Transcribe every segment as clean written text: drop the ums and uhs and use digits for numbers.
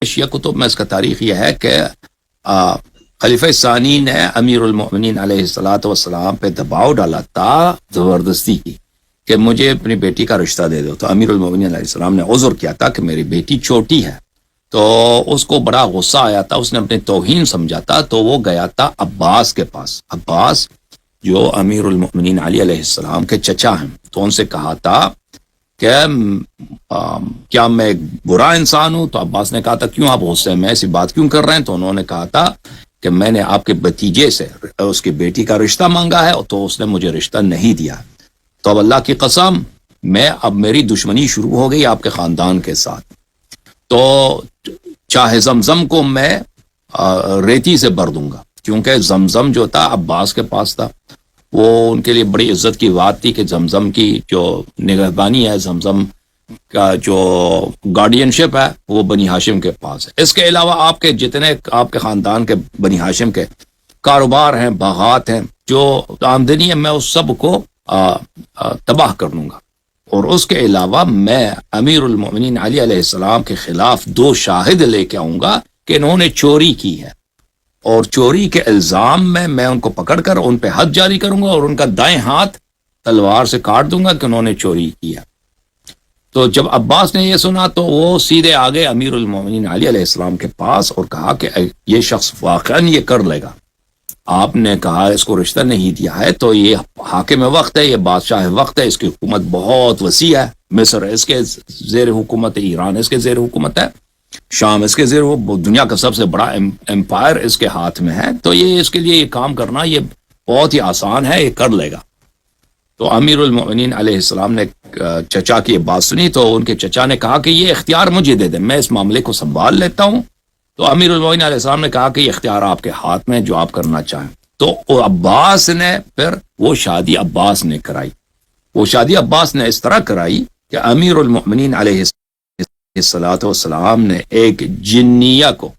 شیعہ کتب میں اس کا تاریخ یہ ہے کہ خلیفہ ثانی نے امیر المؤمنین علیہ الصلوۃ والسلام پہ دباؤ ڈالا تھا زبردستی کی کہ مجھے اپنی بیٹی کا رشتہ دے دو. تو امیر المؤمنین علیہ السلام نے عذر کیا تھا کہ میری بیٹی چھوٹی ہے. تو اس کو بڑا غصہ آیا تھا, اس نے اپنی توہین سمجھا تھا, تو وہ گیا تھا عباس کے پاس. عباس جو امیر المؤمنین علی علیہ السلام کے چچا ہیں, تو ان سے کہا تھا کہ کیا میں ایک برا انسان ہوں؟ تو عباس نے کہا تھا کیوں آپ غصے میں ایسی بات کیوں کر رہے ہیں؟ تو انہوں نے کہا تھا کہ میں نے آپ کے بھتیجے سے اس کی بیٹی کا رشتہ مانگا ہے تو اس نے مجھے رشتہ نہیں دیا. تو اب اللہ کی قسم اب میری دشمنی شروع ہو گئی آپ کے خاندان کے ساتھ. تو چاہے زمزم کو میں ریتی سے بھر دوں گا, کیونکہ زمزم جو تھا عباس کے پاس تھا. وہ ان کے لیے بڑی عزت کی بات تھی کہ زمزم کی جو نگہبانی ہے, زمزم کا جو گارڈینشپ ہے وہ بنی ہاشم کے پاس ہے. اس کے علاوہ آپ کے جتنے آپ کے خاندان کے بنی ہاشم کے کاروبار ہیں, باغات ہیں, جو آمدنی ہے, میں اس سب کو تباہ کر دوں گا. اور اس کے علاوہ میں امیر المؤمنین علی علیہ السلام کے خلاف 2 شاہد لے کے آؤں گا کہ انہوں نے چوری کی ہے, اور چوری کے الزام میں ان کو پکڑ کر ان پہ حد جاری کروں گا اور ان کا دائیں ہاتھ تلوار سے کاٹ دوں گا کہ انہوں نے چوری کی ہے. تو جب عباس نے یہ سنا تو وہ سیدھے آگے امیر المؤمنین علی علیہ السلام کے پاس اور کہا کہ یہ شخص واقعاً یہ کر لے گا. آپ نے کہا اس کو رشتہ نہیں دیا ہے, تو یہ حاکم وقت ہے, یہ بادشاہ وقت ہے, اس کی حکومت بہت وسیع ہے. مصر اس کے زیر حکومت ہے, ایران اس کے زیر حکومت ہے, شام اس کے زیر, دنیا کا سب سے بڑا امپائر اس کے ہاتھ میں ہے. تو یہ اس کے لیے یہ کام کرنا یہ بہت ہی آسان ہے, یہ کر لے گا. تو امیر المؤمنین علیہ السلام نے چچا کی بات سنی, تو ان کے چچا نے کہا کہ یہ اختیار مجھے دے دیں, میں اس معاملے کو سنبھال لیتا ہوں. تو امیر المؤمنین علیہ السلام نے کہا کہ یہ اختیار آپ کے ہاتھ میں, جو آپ کرنا چاہیں. تو عباس نے پھر وہ شادی عباس نے کرائی. وہ شادی عباس نے اس طرح کرائی کہ امیر المؤمنین علیہ الصلوۃ والسلام نے ایک جنیہ کو,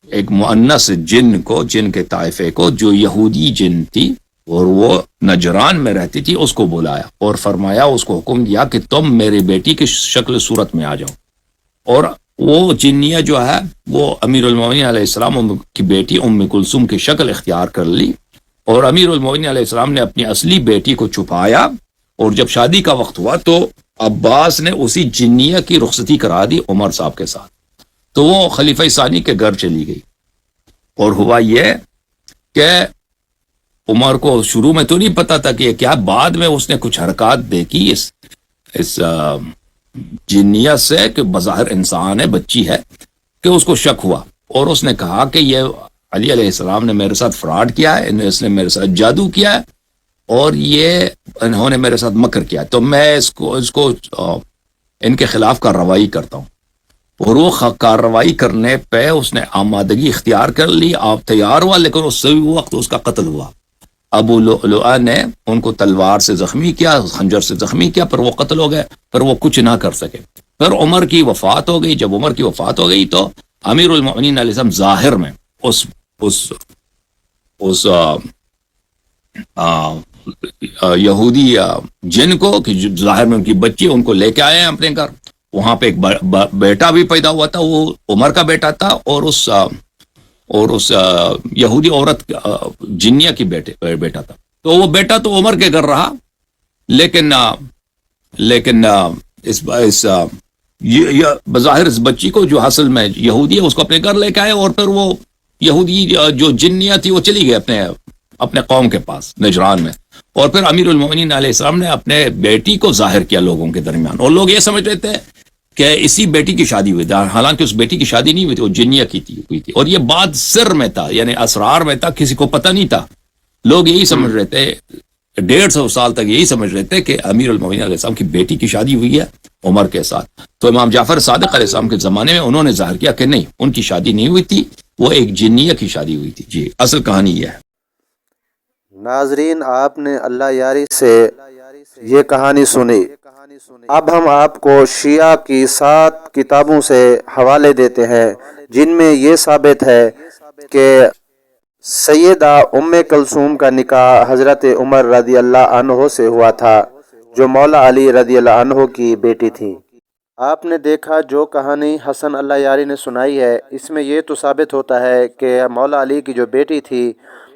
ایک مؤنث جن کو, جن کے طائفے کو, جو یہودی جن تھی اور وہ نجران میں رہتی تھی, اس کو بلایا اور فرمایا, اس کو حکم دیا کہ تم میری بیٹی کی شکل صورت میں آ جاؤ. اور وہ جنیہ جو ہے وہ امیر المؤمنین علیہ السلام کی بیٹی ام کلثوم کی شکل اختیار کر لی, اور امیر المؤمنین علیہ السلام نے اپنی اصلی بیٹی کو چھپایا. اور جب شادی کا وقت ہوا تو عباس نے اسی جنیہ کی رخصتی کرا دی عمر صاحب کے ساتھ. تو وہ خلیفہ ثانی کے گھر چلی گئی. اور ہوا یہ کہ عمر کو شروع میں تو نہیں پتا تھا کہ یہ کیا, بعد میں اس نے کچھ حرکات دیکھی اس جنیت سے کہ بظاہر انسان ہے, بچی ہے, کہ اس کو شک ہوا. اور اس نے کہا کہ یہ علی علیہ السلام نے میرے ساتھ فراڈ کیا ہے, اس نے میرے ساتھ جادو کیا ہے, اور یہ انہوں نے میرے ساتھ مکر کیا, تو میں اس کو ان کے خلاف کارروائی کرتا ہوں. اور وہ کارروائی کرنے پہ اس نے آمادگی اختیار کر لی, آپ تیار ہوا, لیکن اس سے وقت اس کا قتل ہوا. ابو لؤلؤہ نے ان کو تلوار سے زخمی کیا, خنجر سے زخمی کیا, پر وہ قتل ہو گئے, پر وہ کچھ نہ کر سکے. پھر عمر کی وفات ہو گئی. جب عمر کی وفات ہو گئی تو امیر المؤمنین علیہ السلام ظاہر میں اس یہودی جن کو, کہ ظاہر میں ان کی بچی, ان کو لے کے آئے ہیں اپنے گھر. وہاں پہ ایک بیٹا بھی پیدا ہوا تھا, وہ عمر کا بیٹا تھا, اور اس یہودی عورت جنیہ کی بیٹا تھا. تو وہ بیٹا تو عمر کے گھر رہا, لیکن بظاہر اس بچی کو جو حاصل میں یہودی ہے اس کو اپنے گھر لے کے آئے, اور پھر وہ یہودی جو جنیہ تھی وہ چلی گئی اپنے قوم کے پاس نجران میں. اور پھر امیر المؤمنین علیہ السلام نے اپنے بیٹی کو ظاہر کیا لوگوں کے درمیان, اور لوگ یہ سمجھ رہے تھے کہ اسی بیٹی کی شادی ہوئی تھی, حالانکہ اس بیٹی کی شادی نہیں ہوئی تھی, وہ جنیہ کی ہوئی تھی. اور یہ بات سر میں تھا, یعنی اسرار میں تھا, کسی کو پتہ نہیں تھا. لوگ یہی سمجھ رہے تھے, 150 سال تک یہی سمجھ رہے تھے کہ امیر المؤمنین علیہ السلام کی بیٹی کی شادی ہوئی ہے عمر کے ساتھ. تو امام جعفر صادق علیہ السلام کے زمانے میں انہوں نے ظاہر کیا کہ نہیں, ان کی شادی نہیں ہوئی تھی, وہ ایک جنیہ کی شادی ہوئی تھی. جی, اصل کہانی یہ ہے. ناظرین, آپ نے اللہ یاری سے یہ کہانی سنی. اب ہم آپ کو شیعہ کی 7 کتابوں سے حوالے دیتے ہیں جن میں یہ ثابت ہے کہ سیدہ ام کلثوم کا نکاح حضرت عمر رضی اللہ عنہ سے ہوا تھا, جو مولا علی رضی اللہ عنہ کی بیٹی تھی. آپ نے دیکھا جو کہانی حسن اللہ یاری نے سنائی ہے، اس میں یہ تو ثابت ہوتا ہے کہ مولا علی کی جو بیٹی تھی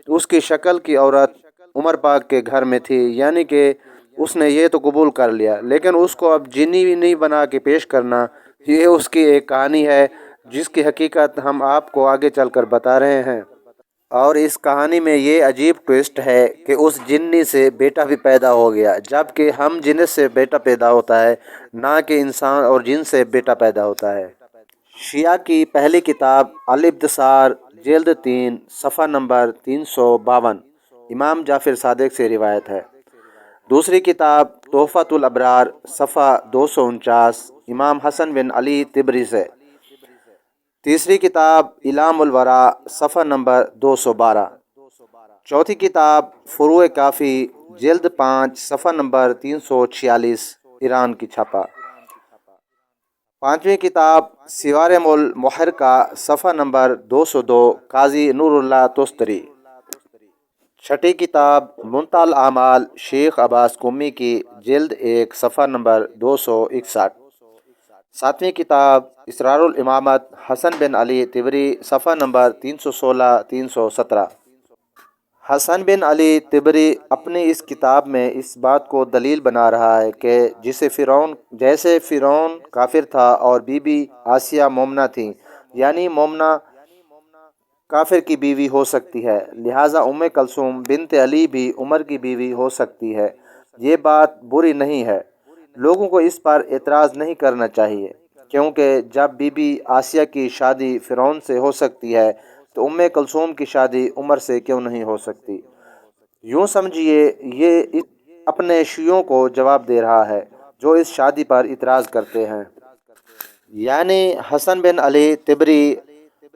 اس کی شکل کی عورت عمر پاک کے گھر میں تھی، یعنی کہ اس نے یہ تو قبول کر لیا، لیکن اس کو اب جنی نہیں بنا کے پیش کرنا، یہ اس کی ایک کہانی ہے جس کی حقیقت ہم آپ کو آگے چل کر بتا رہے ہیں۔ اور اس کہانی میں یہ عجیب ٹویسٹ ہے کہ اس جنی سے بیٹا بھی پیدا ہو گیا، جبکہ ہم جنس سے بیٹا پیدا ہوتا ہے، نہ کہ انسان اور جن سے بیٹا پیدا ہوتا ہے۔ شیعہ کی پہلی کتاب الابتصار جلد 3 صفحہ نمبر 352 امام جعفر صادق سے روایت ہے۔ دوسری کتاب تحفۃ الابرار صفحہ 249 امام حسن بن علی طبری سے۔ تیسری کتاب اعلام الورا صفحہ نمبر 212۔ چوتھی کتاب فروع کافی جلد 5 صفحہ نمبر 346 ایران کی چھپا۔ پانچویں کتاب سوارم المحرقہ صفحہ نمبر 202 قاضی نور اللہ تستری۔ چھٹی کتاب منتہی الاعمال شیخ عباس قمی کی جلد 1 صفحہ نمبر 261۔ ساتویں کتاب اسرار الامامت حسن بن علی طبری صفحہ نمبر 316-317۔ حسن بن علی طبری اپنی اس کتاب میں اس بات کو دلیل بنا رہا ہے کہ جیسے فرعون کافر تھا اور بی بی آسیہ مومنہ تھیں، یعنی مومنہ کافر کی بیوی ہو سکتی ہے، لہٰذا کلثوم بنت علی بھی عمر کی بیوی ہو سکتی ہے۔ یہ بات بری نہیں ہے، لوگوں کو اس پر اعتراض نہیں کرنا چاہیے، کیونکہ جب بی بی آسیہ کی شادی فرعون سے ہو سکتی ہے تو کلثوم کی شادی عمر سے کیوں نہیں ہو سکتی؟ یوں سمجھیے یہ اپنے شیعوں کو جواب دے رہا ہے جو اس شادی پر اعتراض کرتے ہیں۔ یعنی حسن بن علی طبری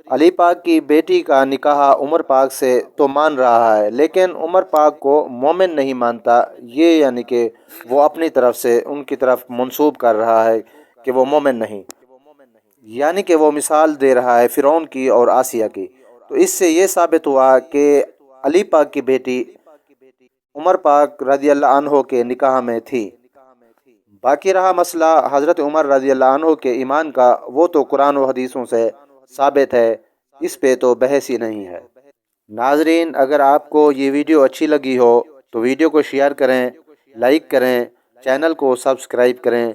علی پاک کی بیٹی کا نکاح عمر پاک سے تو مان رہا ہے، لیکن عمر پاک کو مومن نہیں مانتا، یہ یعنی کہ وہ اپنی طرف سے ان کی طرف منسوب کر رہا ہے کہ وہ مومن نہیں، یعنی کہ وہ مثال دے رہا ہے فرعون کی اور آسیہ کی۔ تو اس سے یہ ثابت ہوا کہ علی پاک کی بیٹی عمر پاک رضی اللہ عنہ کے نکاح میں تھی۔ باقی رہا مسئلہ حضرت عمر رضی اللہ عنہ کے ایمان کا، وہ تو قرآن و حدیثوں سے ثابت ہے، اس پہ تو بحث ہی نہیں ہے۔ ناظرین، اگر آپ کو یہ ویڈیو اچھی لگی ہو تو ویڈیو کو شیئر کریں، لائک کریں، چینل کو سبسکرائب کریں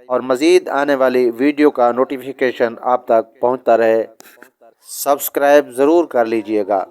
اور مزید آنے والی ویڈیو کا نوٹیفیکیشن آپ تک پہنچتا رہے۔ سبسکرائب ضرور کر لیجئے گا۔